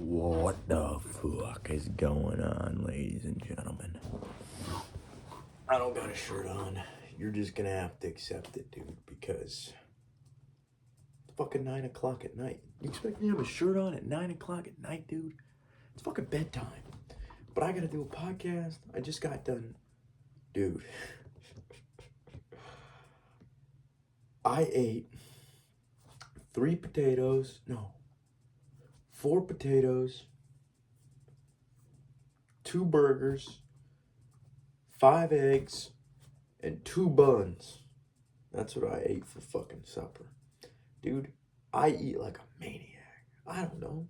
What the fuck is going on, ladies and gentlemen? I don't got a shirt on. You're just gonna have to accept it, dude, because it's fucking 9 o'clock at night. You expect me to have a shirt on at 9 o'clock at night, dude? It's fucking bedtime. But I gotta do a podcast. I just got done. Dude. I ate 4 potatoes, 2 burgers, 5 eggs, and 2 buns. That's what I ate for fucking supper. Dude, I eat like a maniac. I don't know.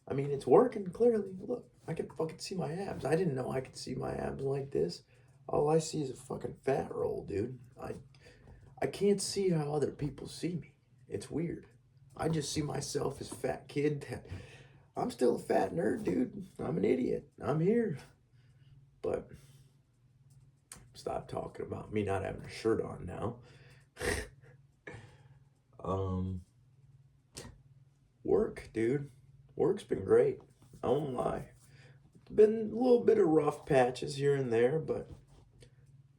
I mean, it's working clearly. Look, I can fucking see my abs. I didn't know I could see my abs like this. All I see is a fucking fat roll, dude. I can't see how other people see me. It's weird. I just see myself as fat kid. I'm still a fat nerd, dude. I'm an idiot. I'm here. But stop talking about me not having a shirt on now. Work, dude. Work's been great. I won't lie. Been a little bit of rough patches here and there, but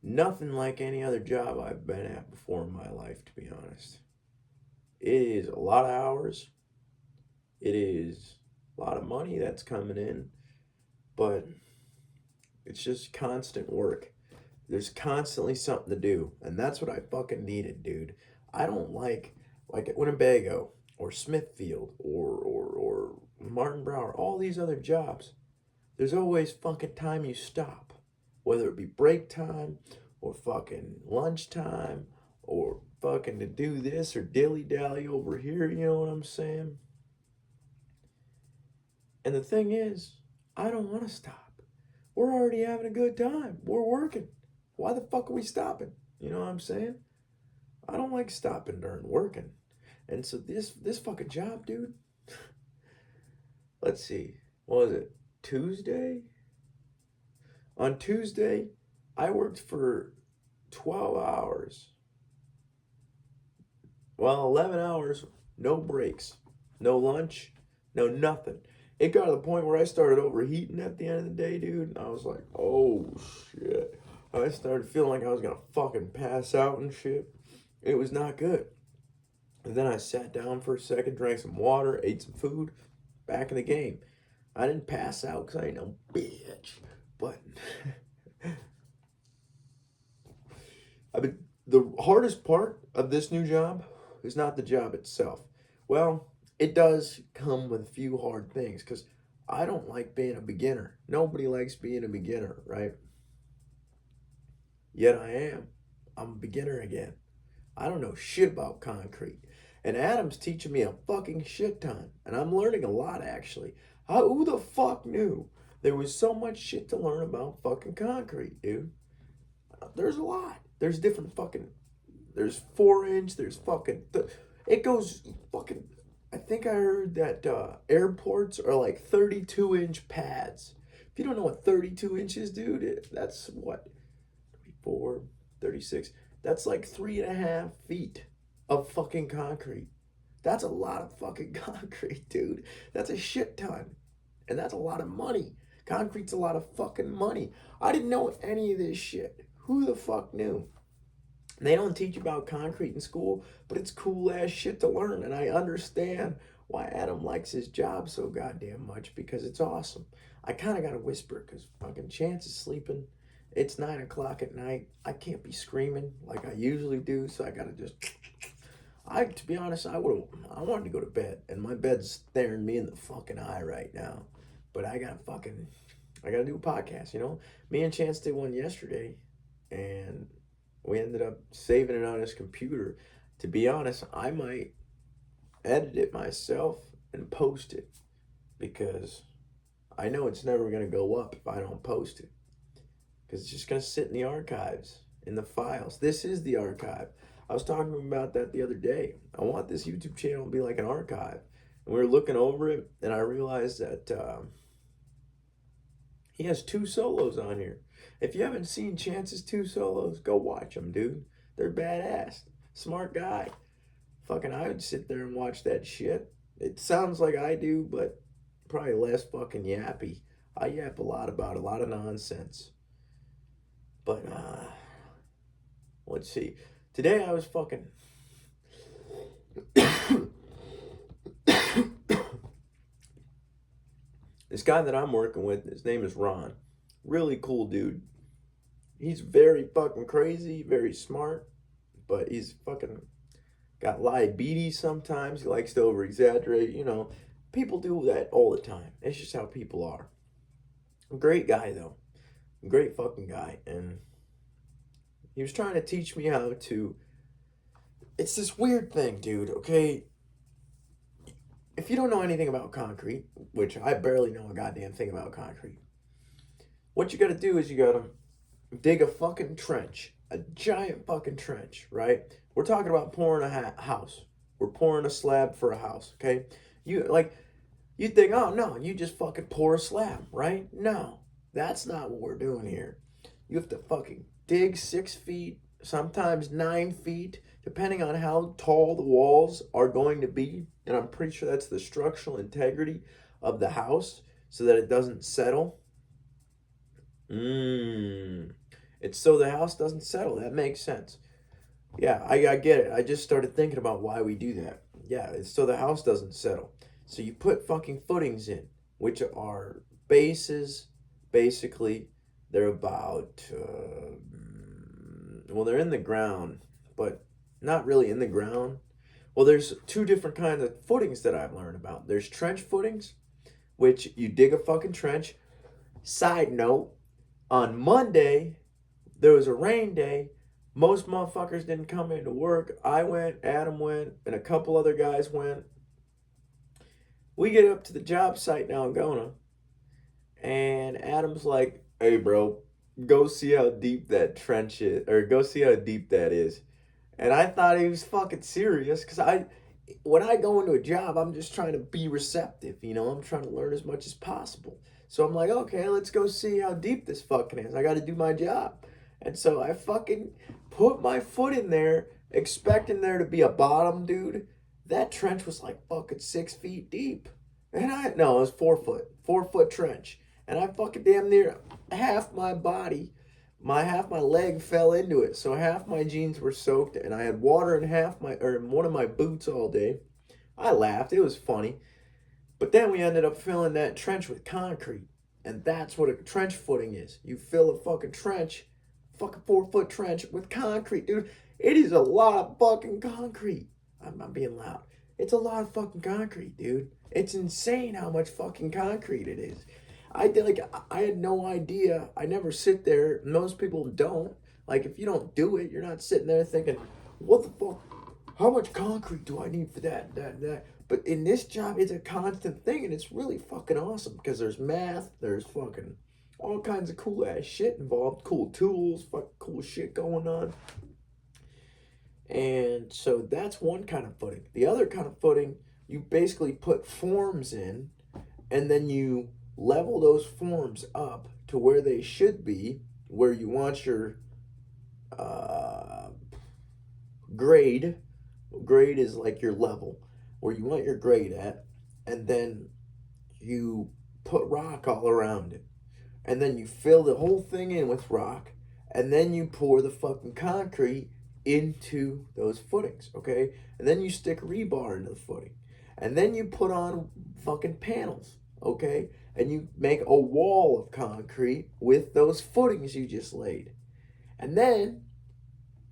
nothing like any other job I've been at before in my life, to be honest. It is a lot of hours. It is a lot of money that's coming in, but it's just constant work. There's constantly something to do, and that's what I fucking needed, dude. I don't like at Winnebago or Smithfield or Martin Brower, all these other jobs. There's always fucking time you stop, whether it be break time or fucking lunchtime or fucking to do this or dilly-dally over here, you know what I'm saying? And the thing is, I don't want to stop. We're already having a good time. We're working. Why the fuck are we stopping? You know what I'm saying? I don't like stopping during working. And so this fucking job, dude, let's see, what was it, Tuesday? On Tuesday, I worked for 12 hours. Well, 11 hours, no breaks, no lunch, no nothing. It got to the point where I started overheating at the end of the day, dude. And I was like, oh, shit. I started feeling like I was going to fucking pass out and shit. It was not good. And then I sat down for a second, drank some water, ate some food, back in the game. I didn't pass out because I ain't no bitch. But the hardest part of this new job is not the job itself. Well, it does come with a few hard things because I don't like being a beginner. Nobody likes being a beginner, right? Yet I am. I'm a beginner again. I don't know shit about concrete. And Adam's teaching me a fucking shit ton. And I'm learning a lot, actually. Who the fuck knew there was so much shit to learn about fucking concrete, dude? There's a lot. There's different fucking... There's 4-inch, there's fucking... It goes fucking... I think I heard that airports are like 32-inch pads. If you don't know what 32 inches, dude, that's what? 34, 36. That's like 3.5 feet of fucking concrete. That's a lot of fucking concrete, dude. That's a shit ton. And that's a lot of money. Concrete's a lot of fucking money. I didn't know any of this shit. Who the fuck knew? They don't teach about concrete in school, but it's cool ass shit to learn. And I understand why Adam likes his job so goddamn much, because it's awesome. I kind of got to whisper because fucking Chance is sleeping. It's 9 o'clock at night. I can't be screaming like I usually do, so I got to just... to be honest, I wanted to go to bed, and my bed's staring me in the fucking eye right now. But I got to do a podcast, you know? Me and Chance did one yesterday, and we ended up saving it on his computer. To be honest, I might edit it myself and post it, because I know it's never going to go up if I don't post it. Because it's just going to sit in the archives, in the files. This is the archive. I was talking about that the other day. I want this YouTube channel to be like an archive. And we were looking over it, and I realized that he has 2 solos on here. If you haven't seen Chance's 2 solos, go watch them, dude. They're badass. Smart guy. Fucking, I would sit there and watch that shit. It sounds like I do, but probably less fucking yappy. I yap a lot about a lot of nonsense. But let's see. Today I was fucking this guy that I'm working with, his name is Ron. Really cool dude. He's very fucking crazy, very smart, but he's fucking got diabetes sometimes. He likes to over exaggerate, you know. People do that all the time. It's just how people are. Great guy though. Great fucking guy. And he was trying to teach me how to. It's this weird thing, dude, okay? If you don't know anything about concrete, which I barely know a goddamn thing about concrete, what you gotta do is you gotta dig a fucking trench. A giant fucking trench, right? We're talking about pouring a house. We're pouring a slab for a house, okay? You think, oh no, you just fucking pour a slab, right? No, that's not what we're doing here. You have to fucking dig 6 feet, sometimes 9 feet, depending on how tall the walls are going to be. And I'm pretty sure that's the structural integrity of the house so that it doesn't settle. It's so the house doesn't settle. That makes sense. Yeah, I get it. I just started thinking about why we do that. Yeah, it's so the house doesn't settle. So you put fucking footings in, which are bases. Basically, they're about, well, they're in the ground, but not really in the ground. Well, there's 2 different kinds of footings that I've learned about. There's trench footings, which you dig a fucking trench. Side note, on Monday, there was a rain day. Most motherfuckers didn't come into work. I went, Adam went, and a couple other guys went. We get up to the job site now in Gona, and Adam's like, hey, bro, go see how deep that trench is, or go see how deep that is. And I thought he was fucking serious, because when I go into a job, I'm just trying to be receptive, you know? I'm trying to learn as much as possible. So I'm like, okay, let's go see how deep this fucking is. I got to do my job. And so I fucking put my foot in there, expecting there to be a bottom, dude. That trench was like fucking 6 feet deep. And it was 4 foot, 4 foot trench. And I fucking damn near half my body, half my leg fell into it. So half my jeans were soaked, and I had water in one of my boots all day. I laughed. It was funny. But then we ended up filling that trench with concrete. And that's what a trench footing is. You fill a fucking trench, fucking 4 foot trench with concrete, dude. It is a lot of fucking concrete. I'm not being loud. It's a lot of fucking concrete, dude. It's insane how much fucking concrete it is. I had no idea. I never sit there. Most people don't. Like, if you don't do it, you're not sitting there thinking, what the fuck? How much concrete do I need for that? But in this job, it's a constant thing, and it's really fucking awesome because there's math, there's fucking all kinds of cool ass shit involved, cool tools, fucking cool shit going on. And so that's one kind of footing. The other kind of footing, you basically put forms in, and then you level those forms up to where they should be, where you want your grade. Grade is like your level, where you want your grade at, and then you put rock all around it. And then you fill the whole thing in with rock, and then you pour the fucking concrete into those footings, okay? And then you stick rebar into the footing. And then you put on fucking panels, okay? And you make a wall of concrete with those footings you just laid. And then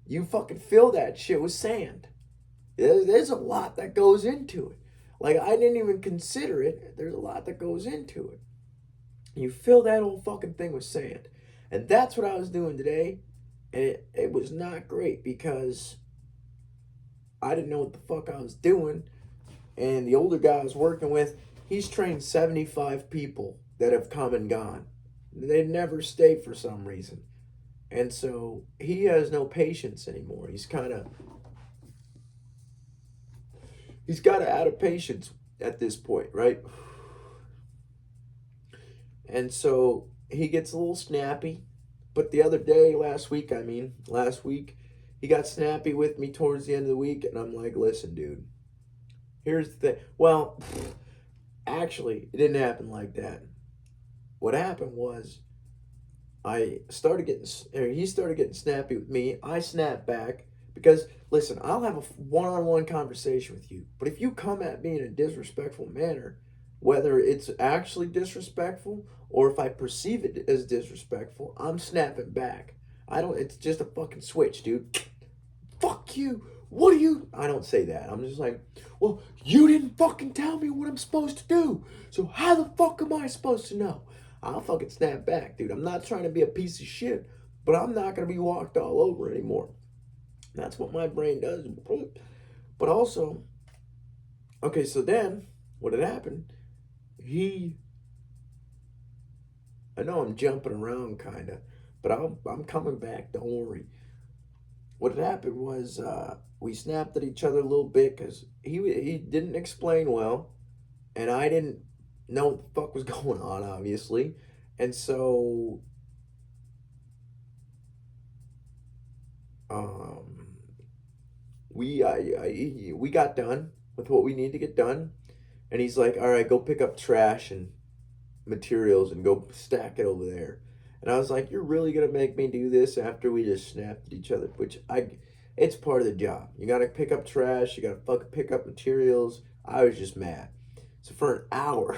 you fucking fill that shit with sand. There's a lot that goes into it. Like, I didn't even consider it. There's a lot that goes into it. You fill that whole fucking thing with sand. And that's what I was doing today. And it was not great because I didn't know what the fuck I was doing. And the older guy I was working with, he's trained 75 people that have come and gone. They never stay for some reason. And so he has no patience anymore. He's got out of patience at this point, right? And so he gets a little snappy. But the other day, last week, he got snappy with me towards the end of the week. And I'm like, listen, dude, here's the thing. Well, Actually, it didn't happen like that. What happened was he started getting snappy with me. I snapped back because, listen, I'll have a one-on-one conversation with you. But if you come at me in a disrespectful manner, whether it's actually disrespectful or if I perceive it as disrespectful, I'm snapping back. It's just a fucking switch, dude. Fuck you. What do you? I don't say that. I'm just like, well, you didn't fucking tell me what I'm supposed to do. So how the fuck am I supposed to know? I'll fucking snap back, dude. I'm not trying to be a piece of shit, but I'm not going to be walked all over anymore. That's what my brain does. But also, okay, so then what had happened, I know I'm jumping around kind of, but I'm coming back. Don't worry. What had happened was we snapped at each other a little bit because he didn't explain well, and I didn't know what the fuck was going on, obviously, and so um, we got done with what we need to get done, and he's like, "All right, go pick up trash and materials and go stack it over there." And I was like, "You're really gonna make me do this after we just snapped at each other?" It's part of the job. You gotta pick up trash. You gotta fucking pick up materials. I was just mad. So for an hour,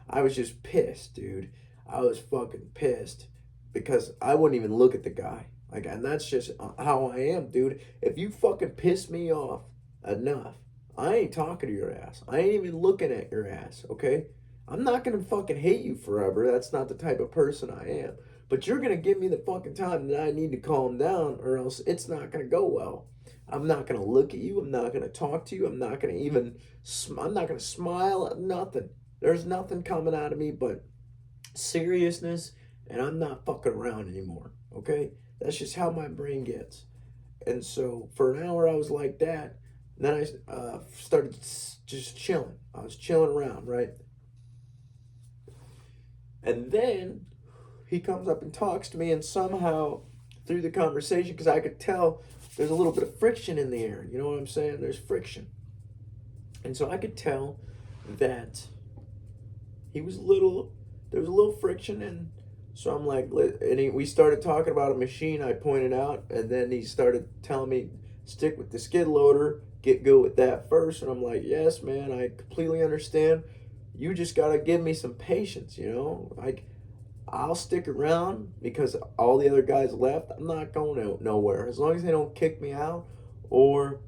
I was just pissed, dude. I was fucking pissed because I wouldn't even look at the guy. Like, and that's just how I am, dude. If you fucking piss me off enough, I ain't talking to your ass. I ain't even looking at your ass, okay? I'm not gonna fucking hate you forever. That's not the type of person I am. But you're gonna give me the fucking time that I need to calm down, or else it's not gonna go well. I'm not gonna look at you. I'm not gonna talk to you. I'm not gonna smile. Nothing. There's nothing coming out of me but seriousness, and I'm not fucking around anymore. Okay? That's just how my brain gets. And so for an hour, I was like that. And then I started just chilling. I was chilling around, right? And then he comes up and talks to me, and somehow through the conversation, because I could tell there's a little bit of friction in the air. You know what I'm saying? There's friction. And so I could tell that he was a little, there was a little friction. And so I'm like, we started talking about a machine I pointed out. And then he started telling me, stick with the skid loader, get good with that first. And I'm like, yes, man, I completely understand. You just got to give me some patience, you know? Like, I'll stick around because all the other guys left. I'm not going out nowhere. As long as they don't kick me out or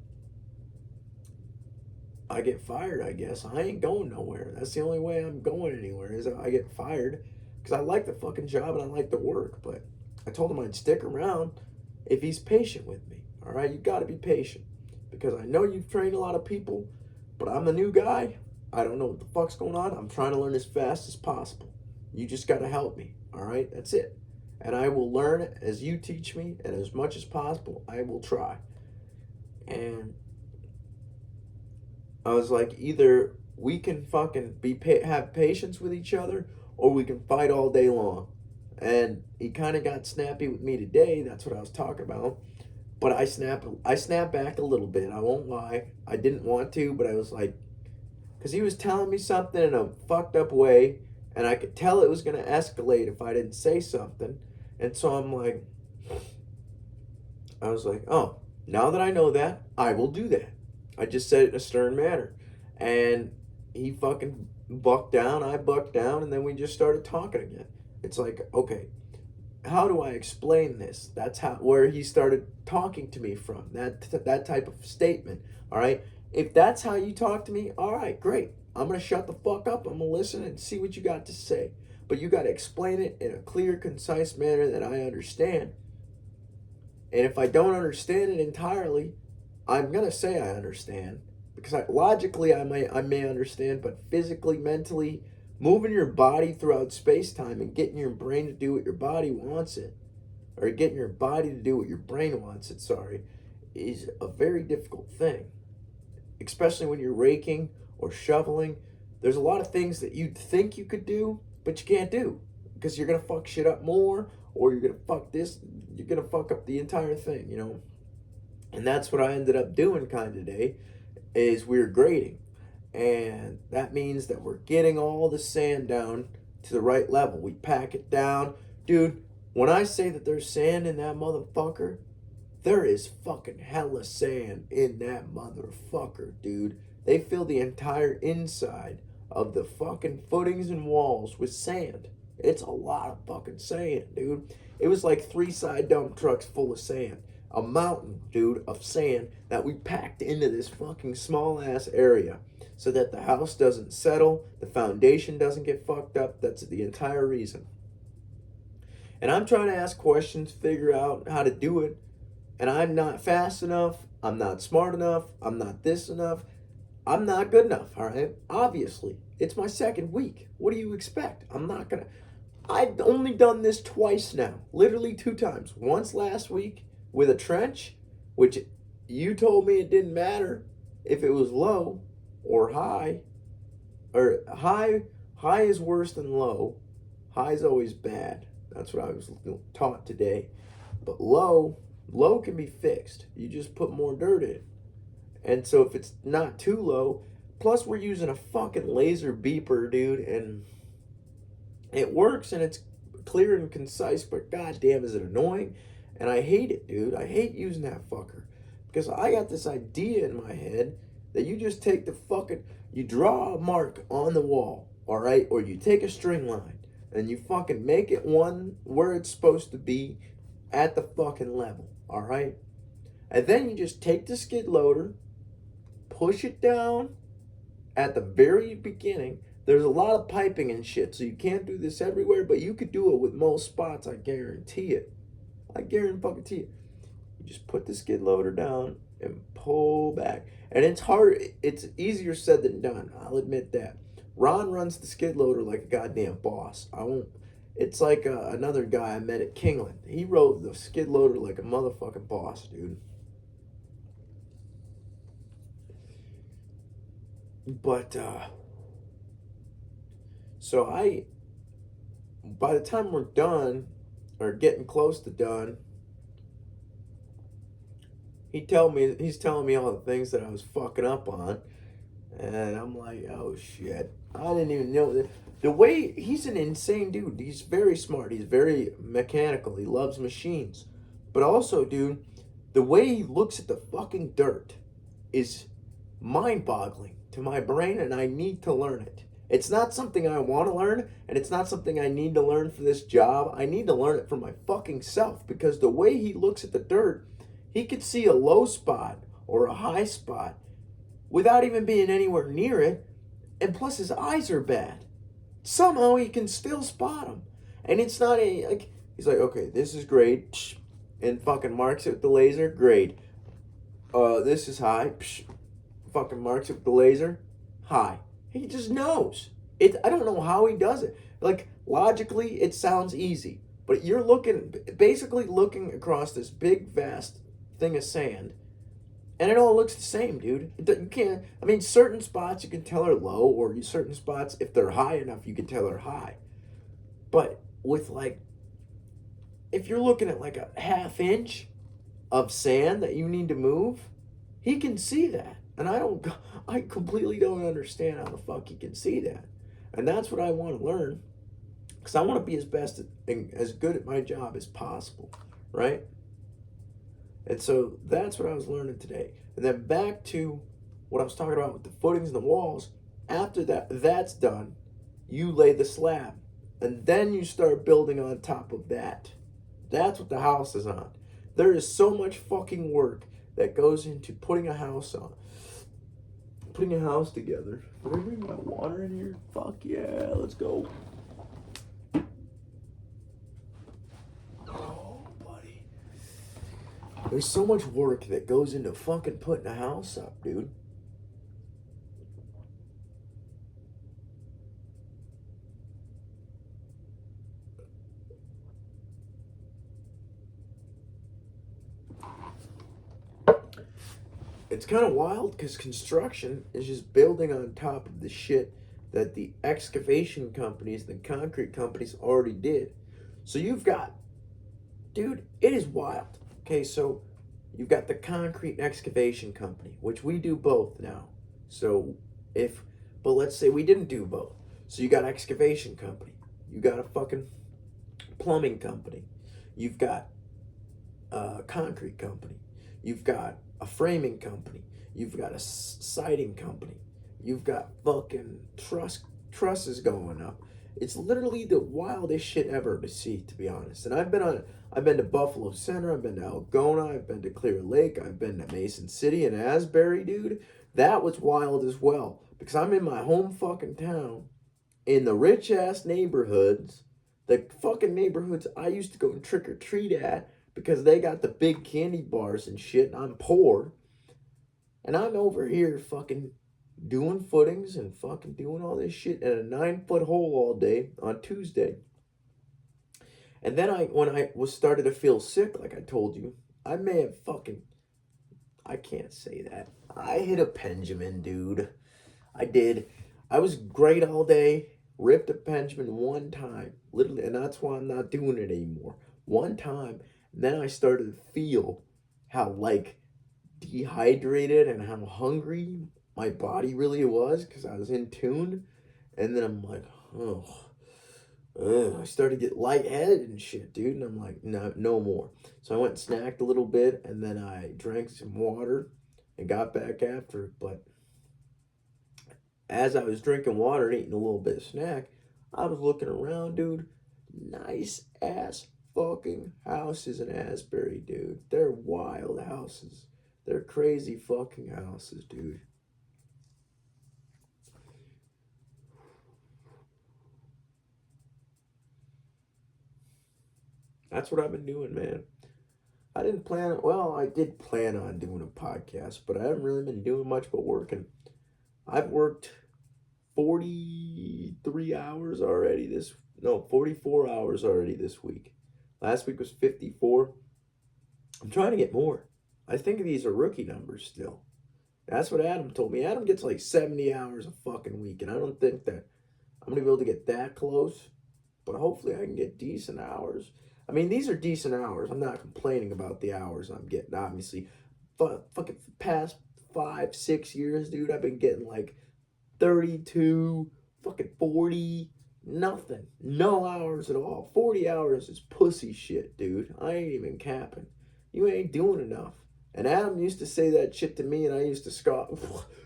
I get fired, I guess. I ain't going nowhere. That's the only way I'm going anywhere is I get fired because I like the fucking job and I like the work. But I told him I'd stick around if he's patient with me. All right? You got to be patient because I know you've trained a lot of people, but I'm the new guy. I don't know what the fuck's going on. I'm trying to learn as fast as possible. You just got to help me, all right? That's it. And I will learn as you teach me, and as much as possible, I will try. And I was like, either we can fucking have patience with each other, or we can fight all day long. And he kind of got snappy with me today. That's what I was talking about. But I snapped back a little bit. I won't lie. I didn't want to, but I was like, because he was telling me something in a fucked up way, and I could tell it was going to escalate if I didn't say something. And so I was like, oh, now that I know that, I will do that. I just said it in a stern manner. And he fucking bucked down, I bucked down, and then we just started talking again. It's like, okay, how do I explain this? That's where he started talking to me from, that type of statement, all right? If that's how you talk to me, all right, great. I'm going to shut the fuck up. I'm going to listen and see what you got to say. But you got to explain it in a clear, concise manner that I understand. And if I don't understand it entirely, I'm going to say I understand. Because logically, I may understand, but physically, mentally, moving your body throughout space-time and getting your brain to do what your body wants it, or getting your body to do what your brain wants it, is a very difficult thing. Especially when you're raking or shoveling. There's a lot of things that you'd think you could do, but you can't do. Because you're going to fuck shit up more, or you're going to fuck up the entire thing, you know? And that's what I ended up doing kind of today, is we were grading. And that means that we're getting all the sand down to the right level. We pack it down. Dude, when I say that there's sand in that motherfucker, there is fucking hella sand in that motherfucker, dude. They fill the entire inside of the fucking footings and walls with sand. It's a lot of fucking sand, dude. It was like 3 side dump trucks full of sand. A mountain, dude, of sand that we packed into this fucking small ass area so that the house doesn't settle, the foundation doesn't get fucked up. That's the entire reason. And I'm trying to ask questions, figure out how to do it, and I'm not fast enough, I'm not smart enough, I'm not this enough, I'm not good enough, all right? Obviously, it's my second week. What do you expect? I've only done this twice now, literally 2 times. Once last week with a trench, which you told me it didn't matter if it was low or high, or high is worse than low. High is always bad. That's what I was taught today. But low can be fixed. You just put more dirt in. And so if it's not too low, plus we're using a fucking laser beeper, dude, and it works and it's clear and concise, but goddamn is it annoying. And I hate it, dude. I hate using that fucker. Because I got this idea in my head that you just take you draw a mark on the wall, all right? Or you take a string line and you fucking make it one where it's supposed to be at the fucking level, all right? And then you just take the skid loader, push it down at the very beginning. There's a lot of piping and shit, so you can't do this everywhere, but you could do it with most spots, I guarantee it. I guarantee it. You just put the skid loader down and pull back. And it's hard, it's easier said than done, I'll admit that. Ron runs the skid loader like a goddamn boss. It's like another guy I met at Kingland. He rode the skid loader like a motherfucking boss, dude. But, so by the time we're done, or getting close to done, he's telling me all the things that I was fucking up on. And I'm like, oh shit. I didn't even know that. The way, he's an insane dude. He's very smart. He's very mechanical. He loves machines. But also, dude, the way he looks at the fucking dirt is mind-boggling to my brain, and I need to learn it. It's not something I want to learn, and it's not something I need to learn for this job. I need to learn it for my fucking self, because the way he looks at the dirt, he could see a low spot or a high spot without even being anywhere near it, and plus his eyes are bad. Somehow he can still spot them. And it's not he's like, okay, this is great, and fucking marks it with the laser, great. This is high, fucking marks it with the laser, high. He just knows. I don't know how he does it. Like, logically, it sounds easy, but you're basically looking across this big, vast thing of sand, and it all looks the same, dude. You can't, certain spots you can tell are low, or certain spots, if they're high enough, you can tell are high. But with if you're looking at like a ½ inch of sand that you need to move, he can see that. And I completely don't understand how the fuck he can see that. And that's what I want to learn, because I want to be as good at my job as possible, right? And so that's what I was learning today. And then back to what I was talking about with the footings and the walls. After that's done, you lay the slab. And then you start building on top of that. That's what the house is on. There is so much fucking work that goes into putting a house together. Did I bring my water in here? Fuck yeah, let's go. Oh, buddy. There's so much work that goes into fucking putting a house up, dude. It's kind of wild, because construction is just building on top of the shit that the excavation companies, the concrete companies already did. So you've got, dude, it is wild. Okay, so you've got the concrete excavation company, which we do both now. So If, but let's say we didn't do both. So you got excavation company, you got a fucking plumbing company, you've got a concrete company, you've got a framing company, you've got a siding company, you've got fucking trusses going up. It's literally the wildest shit ever to see, to be honest. And I've been to Buffalo Center, I've been to Algona, I've been to Clear Lake, I've been to Mason City and Asbury, dude. That was wild as well because I'm in my home fucking town in the rich ass neighborhoods, the fucking neighborhoods I used to go and trick or treat at because they got the big candy bars and shit, and I'm poor. And I'm over here fucking doing footings and fucking doing all this shit in a 9-foot hole all day on Tuesday. And then when I was started to feel sick, like I told you, I may have fucking, I can't say that. I hit a Benjamin, dude. I did. I was great all day. Ripped a Benjamin one time, literally, and that's why I'm not doing it anymore. One time, and then I started to feel how like dehydrated and how hungry my body really was because I was in tune. And then I'm like, oh, I started to get lightheaded and shit, dude. And I'm like, no more. So I went and snacked a little bit, and then I drank some water and got back after it. But as I was drinking water and eating a little bit of snack, I was looking around, dude. Nice ass fucking houses in Asbury, dude. They're wild houses. They're crazy fucking houses, dude. That's what I've been doing, man. I didn't plan, well, I did plan on doing a podcast, but I haven't really been doing much but working. I've worked 43 hours already this, no, 44 hours already this week. Last week was 54. I'm trying to get more. I think these are rookie numbers still. That's what Adam told me. Adam gets like 70 hours a fucking week, and I don't think that I'm going to be able to get that close, but hopefully I can get decent hours. I mean, these are decent hours. I'm not complaining about the hours I'm getting, obviously. Fucking past 5-6 years, dude, I've been getting like 32, fucking 40, nothing. No hours at all. 40 hours is pussy shit, dude. I ain't even capping. You ain't doing enough. And Adam used to say that shit to me, and I used to scoff.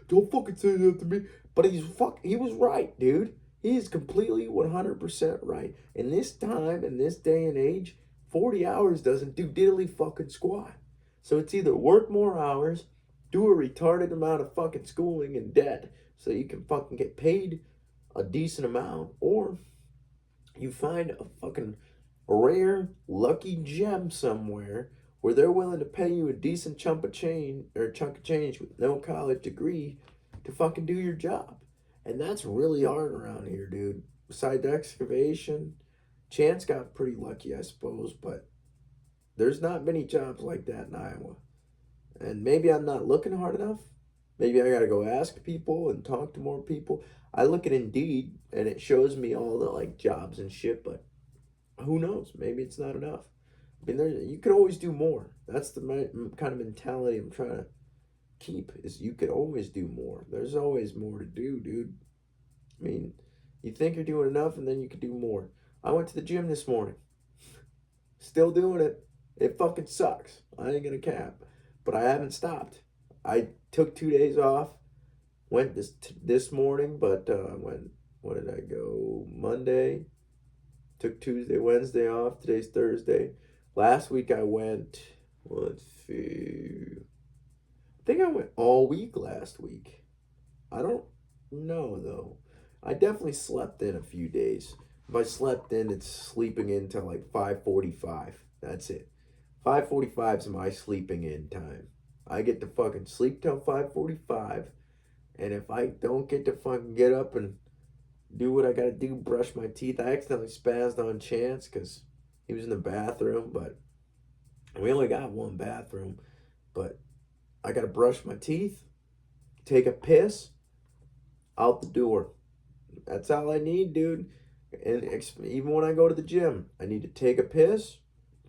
Don't fucking say that to me. But he was right, dude. He is completely 100% right. In this time, in this day and age, 40 hours doesn't do diddly fucking squat. So it's either work more hours, do a retarded amount of fucking schooling and debt so you can fucking get paid a decent amount, or you find a fucking rare, lucky gem somewhere where they're willing to pay you a decent chunk of change with no college degree to fucking do your job. And that's really hard around here, dude. Besides excavation, Chance got pretty lucky, I suppose, but there's not many jobs like that in Iowa. And maybe I'm not looking hard enough. Maybe I gotta go ask people and talk to more people. I look at Indeed and it shows me all the like jobs and shit, but who knows? Maybe it's not enough. I mean, you could always do more. That's the kind of mentality I'm trying to keep. Is you could always do more. There's always more to do, dude. I mean, you think you're doing enough, and then you could do more. I went to the gym this morning. Still doing it. It fucking sucks. I ain't gonna cap, but I haven't stopped. I took 2 days off. Went this morning, but when did I go? Monday. Took Tuesday, Wednesday off. Today's Thursday. Last week I went, let's see. I think I went all week last week. I don't know though. I definitely slept in a few days. If I slept in, it's sleeping in till like 5:45. That's it. 5:45 is my sleeping in time. I get to fucking sleep till 5:45. And if I don't get to fucking get up and do what I gotta do, brush my teeth. I accidentally spazzed on Chance because he was in the bathroom, but we only got one bathroom. But I gotta brush my teeth, take a piss, out the door. That's all I need, dude. And even when I go to the gym, I need to take a piss,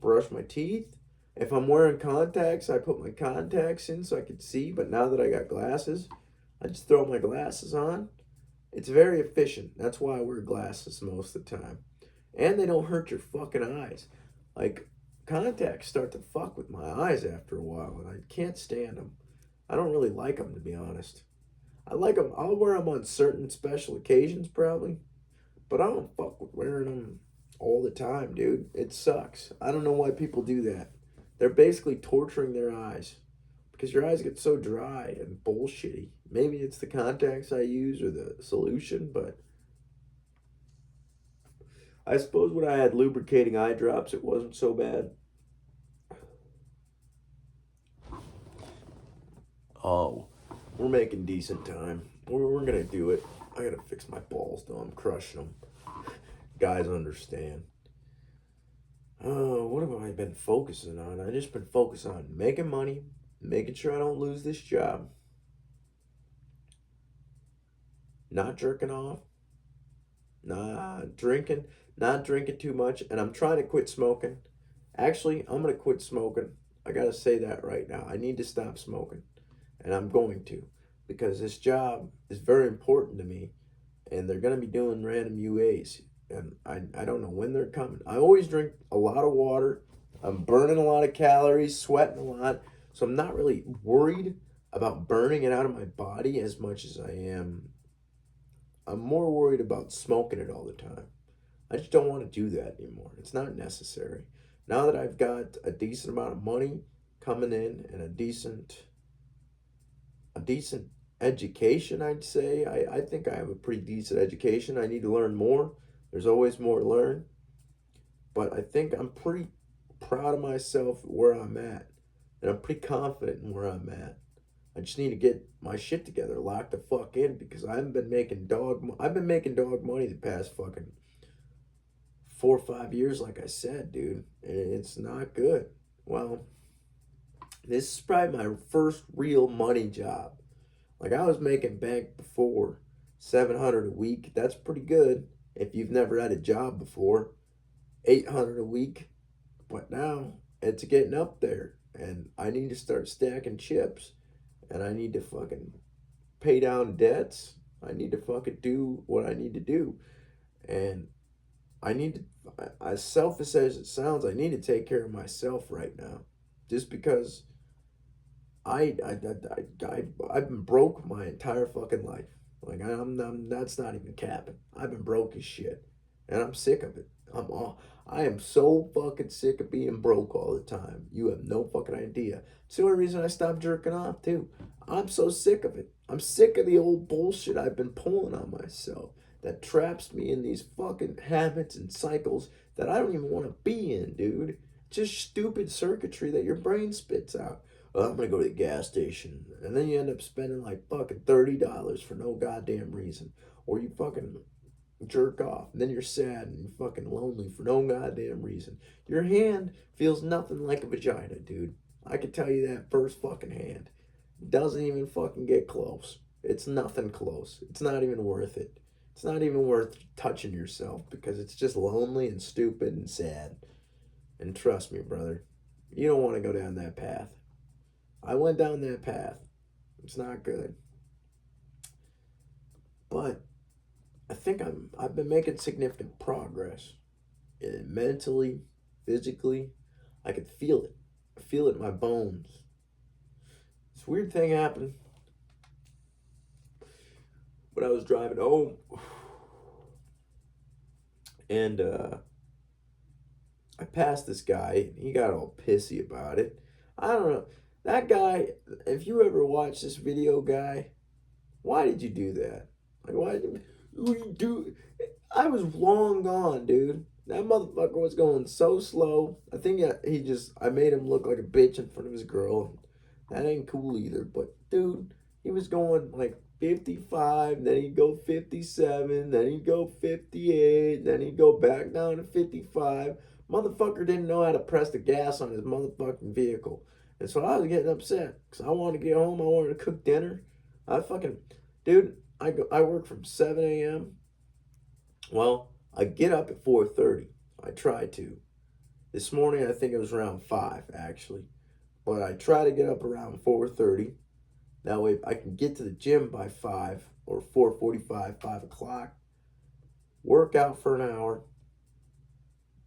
brush my teeth. If I'm wearing contacts, I put my contacts in so I can see. But now that I got glasses, I just throw my glasses on. It's very efficient. That's why I wear glasses most of the time. And they don't hurt your fucking eyes. Like, contacts start to fuck with my eyes after a while, and I can't stand them. I don't really like them, to be honest. I like them. I'll wear them on certain special occasions, probably. But I don't fuck with wearing them all the time, dude. It sucks. I don't know why people do that. They're basically torturing their eyes because your eyes get so dry and bullshitty. Maybe it's the contacts I use or the solution, but I suppose when I had lubricating eye drops, it wasn't so bad. Oh, we're making decent time. We're gonna do it. I gotta fix my balls though. I'm crushing them. Guys understand. Oh, what have I been focusing on? I just been focused on making money, making sure I don't lose this job, not jerking off, not drinking too much, and I'm trying to quit smoking. Actually, I'm gonna quit smoking. I gotta say that right now. I need to stop smoking, and I'm going to, because this job is very important to me, and they're gonna be doing random UAs, and I don't know when they're coming. I always drink a lot of water. I'm burning a lot of calories, sweating a lot, so I'm not really worried about burning it out of my body as much as I am. I'm more worried about smoking it all the time. I just don't want to do that anymore. It's not necessary. Now that I've got a decent amount of money coming in and a decent education, I'd say. I think I have a pretty decent education. I need to learn more. There's always more to learn. But I think I'm pretty proud of myself where I'm at. And I'm pretty confident in where I'm at. I just need to get my shit together, lock the fuck in, because I've been making dog money the past fucking 4 or 5 years, like I said, dude. And it's not good. Well, this is probably my first real money job. Like, I was making bank before, 700 a week. That's pretty good if you've never had a job before. 800 a week. But now it's getting up there, and I need to start stacking chips, and I need to fucking pay down debts. I need to fucking do what I need to do. And I need to, as selfish as it sounds, I need to take care of myself right now. Just because I've been broke my entire fucking life. Like, that's not even capping. I've been broke as shit, and I'm sick of it. I am so fucking sick of being broke all the time. You have no fucking idea. It's the only reason I stopped jerking off too. I'm so sick of it. I'm sick of the old bullshit I've been pulling on myself that traps me in these fucking habits and cycles that I don't even want to be in, dude. Just stupid circuitry that your brain spits out. Well, I'm gonna go to the gas station, and then you end up spending like fucking $30 for no goddamn reason, or you fucking jerk off, and then you're sad and you're fucking lonely for no goddamn reason. Your hand feels nothing like a vagina, dude. I can tell you that first fucking hand. Doesn't even fucking get close. It's nothing close. It's not even worth it. It's not even worth touching yourself because it's just lonely and stupid and sad. And trust me, brother, you don't want to go down that path. I went down that path. It's not good. But I think I've been making significant progress. And mentally, physically, I could feel it. I feel it in my bones. This weird thing happened when I was driving home. And I passed this guy. He got all pissy about it. I don't know. That guy, if you ever watch this video, guy, why did you do that? Like, why did you do? I was long gone, dude. That motherfucker was going so slow. I think I made him look like a bitch in front of his girl. That ain't cool either. But, dude, he was going like 55, then he'd go 57, then he'd go 58, then he'd go back down to 55. Motherfucker didn't know how to press the gas on his motherfucking vehicle. And so I was getting upset because I wanted to get home. I wanted to cook dinner. Dude, I work from 7 a.m. Well, I get up at 4:30. I try to. This morning, I think it was around 5, actually. But I try to get up around 4:30. That way I can get to the gym by 5 or 4:45, 5 o'clock, work out for an hour.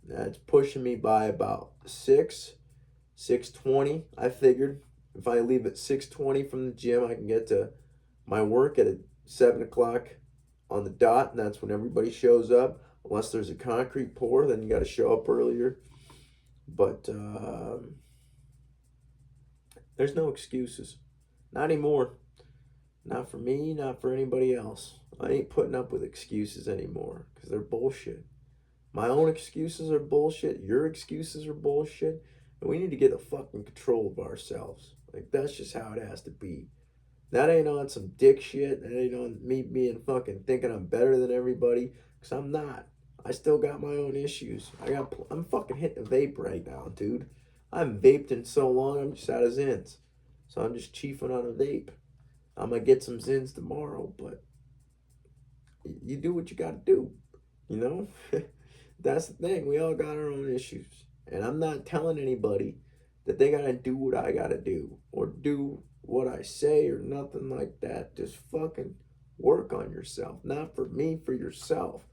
That's pushing me by about 6:20. I figured if I leave at 6:20 from the gym, I can get to my work at 7 o'clock on the dot, and that's when everybody shows up. Unless there's a concrete pour, then you got to show up earlier. But there's no excuses. Not anymore. Not for me, not for anybody else. I ain't putting up with excuses anymore because they're bullshit. My own excuses are bullshit. Your excuses are bullshit. And we need to get a fucking control of ourselves. Like, that's just how it has to be. That ain't on some dick shit. That ain't on me being fucking thinking I'm better than everybody. Because I'm not. I still got my own issues. I'm fucking hitting a vape right now, dude. I haven't vaped in so long, I'm just out of Zins. So I'm just chiefing on a vape. I'm going to get some Zins tomorrow, but you do what you got to do, you know? That's the thing. We all got our own issues. And I'm not telling anybody that they got to do what I got to do or do what I say or nothing like that. Just fucking work on yourself. Not for me, for yourself.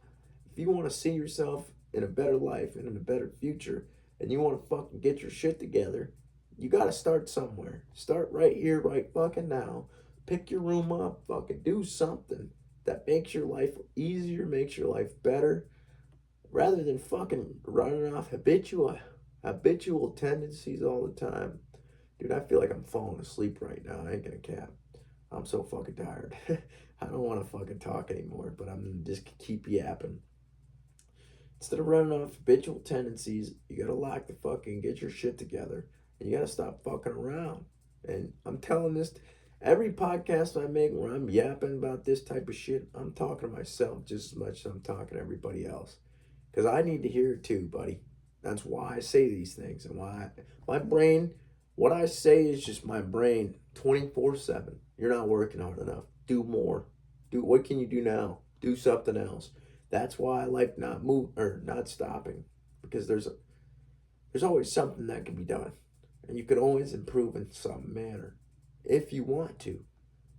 If you want to see yourself in a better life and in a better future and you want to fucking get your shit together, you got to start somewhere. Start right here, right fucking now. Pick your room up. Fucking do something that makes your life easier, makes your life better, rather than fucking running off habitual tendencies all the time. Dude, I feel like I'm falling asleep right now. I ain't gonna cap. I'm so fucking tired. I don't want to fucking talk anymore, but I'm gonna just keep yapping. Instead of running off habitual tendencies, you gotta lock the fucking, get your shit together, and you gotta stop fucking around. And I'm telling this, every podcast I make where I'm yapping about this type of shit, I'm talking to myself just as much as I'm talking to everybody else. Because I need to hear it too, buddy. That's why I say these things. And why my brain, what I say is just my brain 24/7. You're not working hard enough. Do more. What can you do now? Do something else. That's why I like not stopping. Because there's always something that can be done. And you can always improve in some manner. If you want to.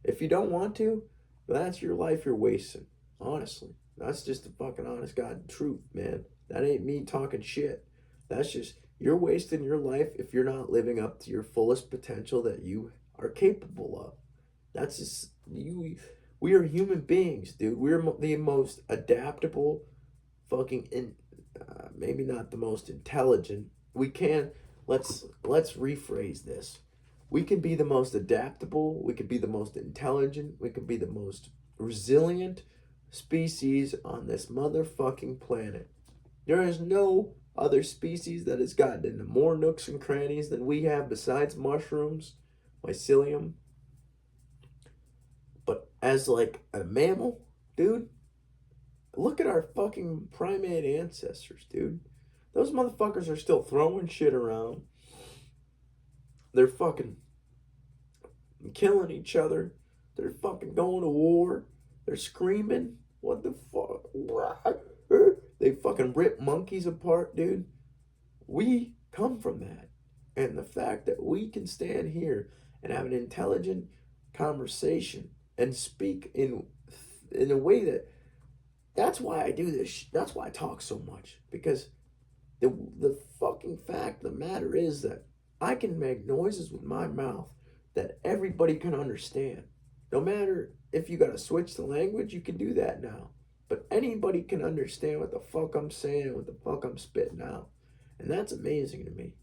If you don't want to, that's your life you're wasting. Honestly. That's just the fucking honest God truth, man. That ain't me talking shit. That's just, you're wasting your life if you're not living up to your fullest potential that you are capable of. That's just, we are human beings, dude. We're the most adaptable fucking, maybe not the most intelligent. Let's rephrase this. We can be the most adaptable, we could be the most intelligent, we could be the most resilient species on this motherfucking planet. There is no other species that has gotten into more nooks and crannies than we have besides mushrooms, mycelium. But as like a mammal, dude, look at our fucking primate ancestors, dude. Those motherfuckers are still throwing shit around. They're fucking killing each other. They're fucking going to war. They're screaming. What the fuck? They fucking rip monkeys apart, dude. We come from that. And the fact that we can stand here and have an intelligent conversation and speak in a way that's why I do this. That's why I talk so much. Because the fucking fact of the matter is that I can make noises with my mouth that everybody can understand. No matter if you got to switch the language, you can do that now. But anybody can understand what the fuck I'm saying and what the fuck I'm spitting out. And that's amazing to me.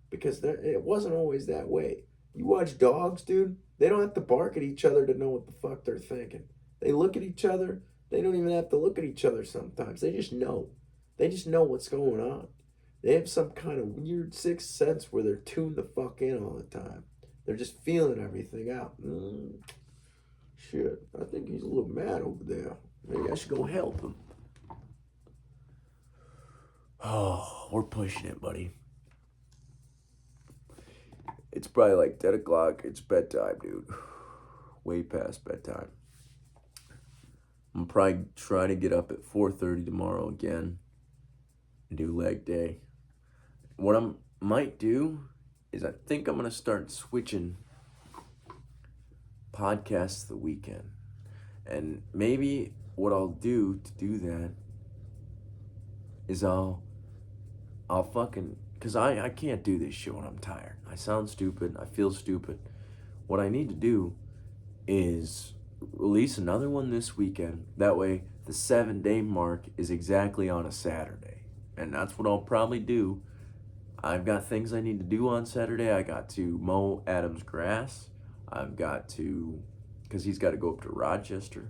Because it wasn't always that way. You watch dogs, dude, they don't have to bark at each other to know what the fuck they're thinking. They look at each other. They don't even have to look at each other sometimes. They just know. They just know what's going on. They have some kind of weird sixth sense where they're tuned the fuck in all the time. They're just feeling everything out. Shit, I think he's a little mad over there. Maybe I should go help him. Oh, we're pushing it, buddy. It's probably like 10 o'clock. It's bedtime, dude. Way past bedtime. I'm probably trying to get up at 4:30 tomorrow again and do leg day. What I might do is I think I'm going to start switching podcast the weekend. And maybe what I'll do to do that is I'll fucking, because I can't do this shit when I'm tired. I sound stupid. I feel stupid. What I need to do is release another one this weekend. That way, the 7-day mark is exactly on a Saturday. And that's what I'll probably do. I've got things I need to do on Saturday. I got to mow Adam's grass. I've got to, because he's got to go up to Rochester.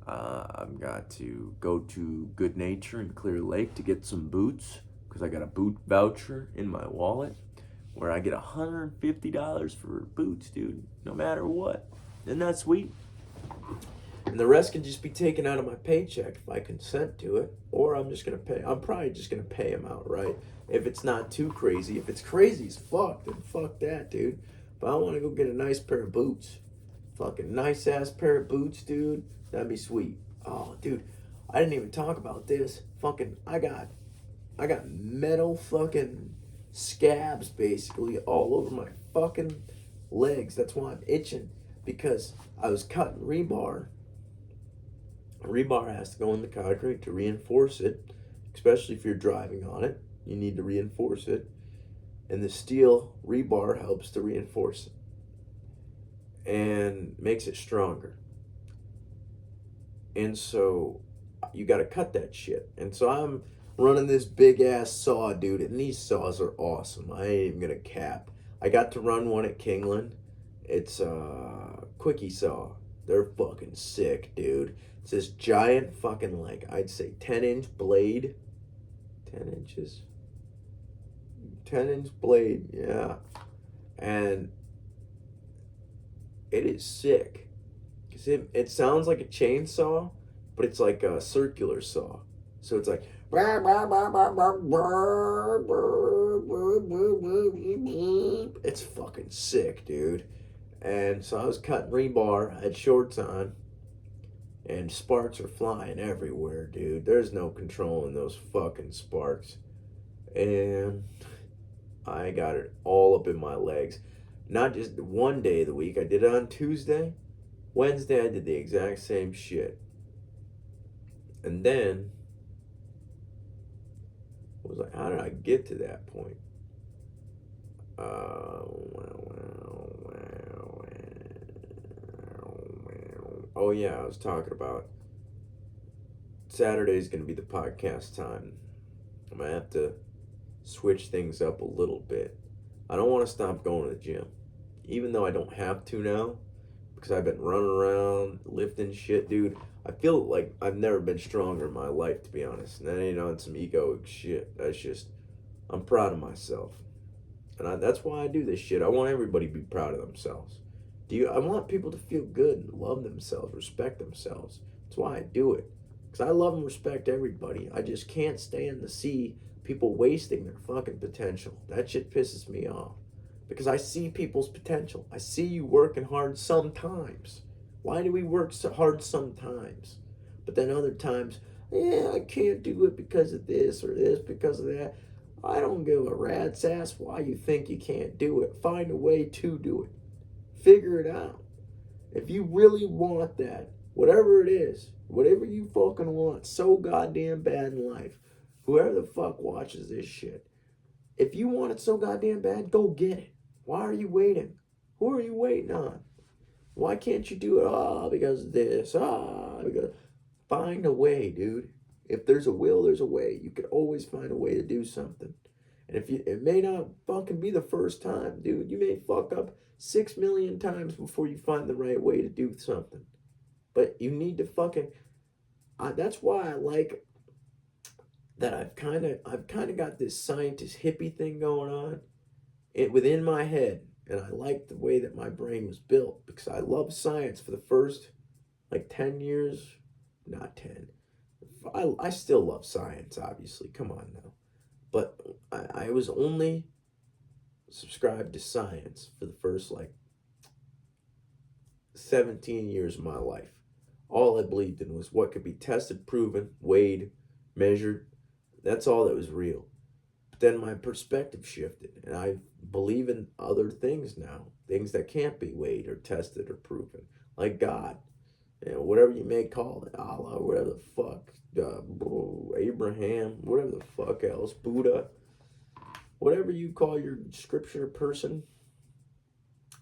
I've got to go to Good Nature in Clear Lake to get some boots, because I got a boot voucher in my wallet where I get $150 for boots, dude, no matter what. Isn't that sweet? And the rest can just be taken out of my paycheck if I consent to it. Or I'm just going to pay. I'm probably just going to pay him outright. If it's not too crazy. If it's crazy as fuck, then fuck that, dude. But I want to go get a nice pair of boots. Fucking nice ass pair of boots, dude. That'd be sweet. Oh, dude. I didn't even talk about this. Fucking, I got metal fucking scabs basically all over my fucking legs. That's why I'm itching. Because I was cutting rebar. Rebar has to go in the concrete to reinforce it, especially if you're driving on it. You need to reinforce it. And the steel rebar helps to reinforce it and makes it stronger. And so you got to cut that shit. And so I'm running this big ass saw, dude. And these saws are awesome. I ain't even going to cap. I got to run one at Kingland. It's a quickie saw. They're fucking sick, dude. It's this giant fucking, like, I'd say 10-inch blade. 10 inches. 10-inch blade, yeah. And it is sick. Because it sounds like a chainsaw, but it's like a circular saw. So it's like, it's fucking sick, dude. And so I was cutting rebar, I had shorts on, and sparks are flying everywhere, dude. There's no controlling those fucking sparks. And I got it all up in my legs. Not just one day of the week. I did it on Tuesday. Wednesday, I did the exact same shit. And then, I was like, how did I get to that point? Oh yeah, I was talking about Saturday's going to be the podcast time. I'm going to have to switch things up a little bit. I don't want to stop going to the gym, even though I don't have to now, because I've been running around, lifting shit, dude. I feel like I've never been stronger in my life, to be honest. And that ain't on some egoic shit. That's just, I'm proud of myself. And that's why I do this shit. I want everybody to be proud of themselves. I want people to feel good and love themselves, respect themselves. That's why I do it. Because I love and respect everybody. I just can't stand to see people wasting their fucking potential. That shit pisses me off. Because I see people's potential. I see you working hard sometimes. Why do we work so hard sometimes? But then other times, I can't do it because of this or this, because of that. I don't give a rat's ass why you think you can't do it. Find a way to do it. Figure it out. If you really want that, whatever it is, whatever you fucking want so goddamn bad in life, whoever the fuck watches this shit, if you want it so goddamn bad, go get it. Why are you waiting? Who are you waiting on? Why can't you do it? Oh, because of this. Because... Find a way, dude. If there's a will, there's a way. You could always find a way to do something. And it may not fucking be the first time, dude. You may fuck up 6 million times before you find the right way to do something. But you need to fucking... that's why I like that I've kind of got this scientist hippie thing going on within my head. And I like the way that my brain was built, because I love science for the first, 10 years. Not 10. I still love science, obviously. Come on now. But I was only subscribed to science for the first 17 years of my life. All I believed in was what could be tested, proven, weighed, measured. That's all that was real. But then my perspective shifted, and I believe in other things now. Things that can't be weighed or tested or proven. like God, whatever you may call it, Allah, whatever the fuck, Abraham, whatever the fuck else, Buddha, whatever you call your scripture person.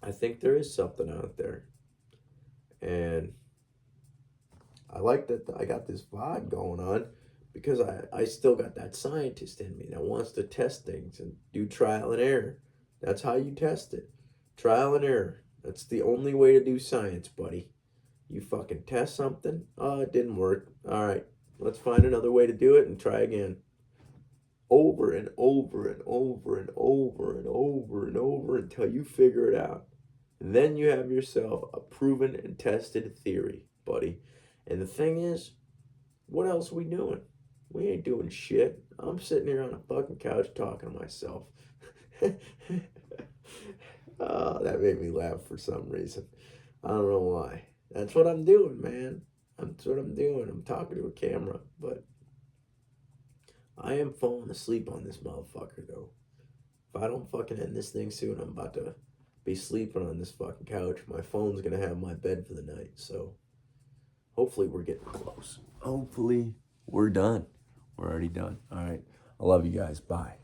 I think there is something out there, and I like that I got this vibe going on because I still got that scientist in me that wants to test things and do trial and error. That's how you test it. Trial and error. That's the only way to do science, buddy. You fucking test something. Oh, it didn't work. All right, let's find another way to do it and try again. Over and over and over and over and over and over until you figure it out. And then you have yourself a proven and tested theory, buddy. And the thing is, what else are we doing? We ain't doing shit. I'm sitting here on a fucking couch talking to myself. Oh, that made me laugh for some reason. I don't know why. That's what I'm doing, man. That's what I'm doing. I'm talking to a camera, but I am falling asleep on this motherfucker, though. If I don't fucking end this thing soon, I'm about to be sleeping on this fucking couch. My phone's gonna have my bed for the night, so hopefully we're getting close. Hopefully we're done. We're already done. All right. I love you guys. Bye.